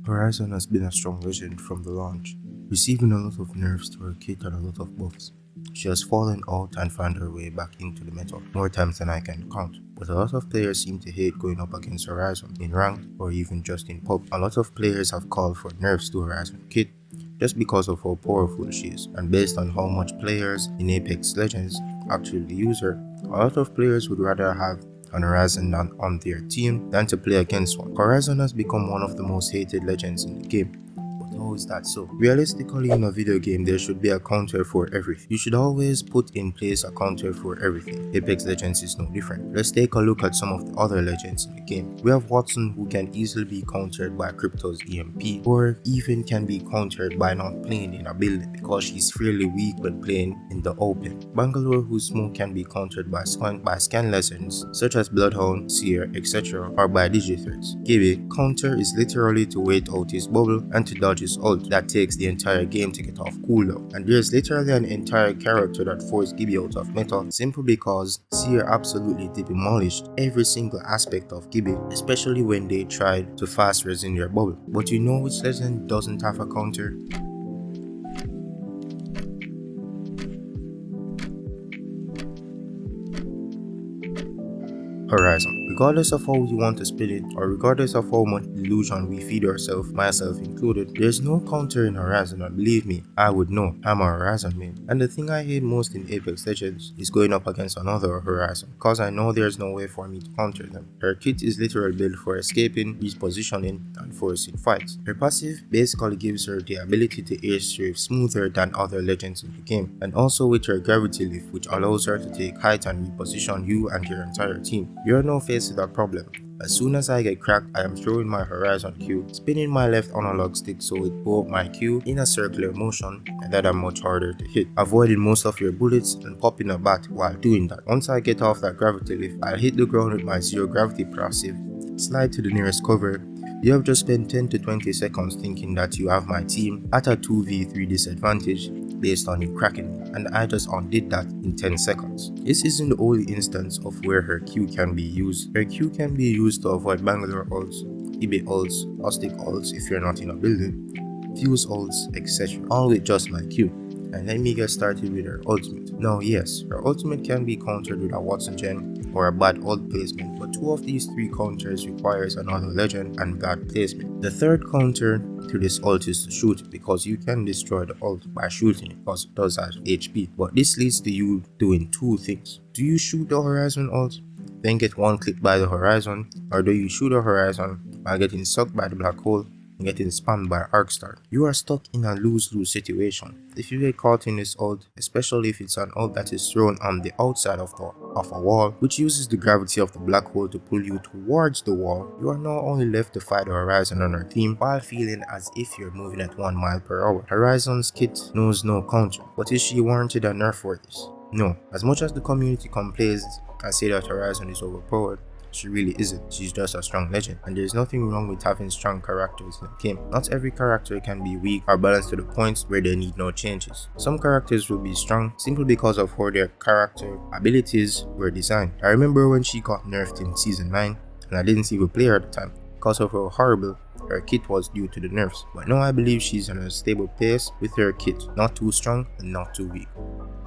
Horizon has been a strong legend from the launch, receiving a lot of nerfs to her kit and a lot of buffs. She has fallen out and found her way back into the meta more times than I can count, but a lot of players seem to hate going up against Horizon in ranked or even just in pub. A lot of players have called for nerfs to Horizon kit just because of how powerful she is, and based on how much players in Apex Legends actually use her, a lot of players would rather have an Horizon on their team than to play against one. Horizon has become one of the most hated legends in the game. But how is that so? Realistically, in a video game, there should be a counter for everything. You should always put in place a counter for everything. Apex Legends is no different. Let's take a look at some of the other legends in the game. We have Watson, who can easily be countered by Crypto's EMP, or even can be countered by not playing in a building because she's fairly weak when playing in the open. Bangalore, whose smoke can be countered by scan lessons such as Bloodhound, Seer, etc., or by Digithreats. Gibby, counter is literally to wait out his bubble and to dodge his ult that takes the entire game to get off cooldown. And there's literally an entire character that forced Gibby out of meta simply because Seer absolutely demolished every single aspect of Gibby, especially when they tried to fast res in their bubble. But you know which legend doesn't have a counter? Horizon. Regardless of how we want to spin it, or regardless of how much delusion we feed ourselves, myself included, there's no counter in Horizon, and believe me, I would know. I'm a Horizon main. And the thing I hate most in Apex Legends is going up against another Horizon, cause I know there's no way for me to counter them. Her kit is literally built for escaping, repositioning, and forcing fights. Her passive basically gives her the ability to airstrike smoother than other legends in the game, and also with her gravity lift, which allows her to take height and reposition you and your entire team. You're no faced with that problem. As soon as I get cracked, I am throwing my Horizon Q, spinning my left analog stick so it pulls my Q in a circular motion, and that are much harder to hit, avoiding most of your bullets and popping a bat while doing that. Once I get off that gravity lift, I'll hit the ground with my zero gravity passive, slide to the nearest cover. You have just spent 10 to 20 seconds thinking that you have my team at a 2v3 disadvantage based on you cracking me, and I just undid that in 10 seconds. This isn't the only instance of where her Q can be used. Her Q can be used to avoid Bangalore ults, eBay ults, Austic ults if you're not in a building, Fuse ults, etc. All with just my Q. And let me get started with her ultimate. Now yes, her ultimate can be countered with a Watson gen or a bad ult placement, but two of these three counters requires another legend and bad placement. The third counter to this ult is to shoot it, because you can destroy the ult by shooting it because it does have HP. But this leads to you doing two things. Do you shoot the Horizon ult, then get one click by the Horizon, or do you shoot the Horizon while getting sucked by the black hole and getting spammed by Arcstar? You are stuck in a lose-lose situation. If you get caught in this ult, especially if it's an ult that is thrown on the outside of a wall, which uses the gravity of the black hole to pull you towards the wall, you are now only left to fight the Horizon on her team while feeling as if you're moving at 1 mile per hour. Horizon's kit knows no counter, but is she warranted a nerf for this? No. As much as the community complains and say that Horizon is overpowered, she really isn't. She's just a strong legend, and there's nothing wrong with having strong characters in the game. Not every character can be weak or balanced to the point where they need no changes. Some characters will be strong simply because of how their character abilities were designed. I remember when she got nerfed in Season 9, and I didn't even play her at the time because of how horrible her kit was due to the nerfs. But now I believe she's on a stable pace with her kit, not too strong and not too weak.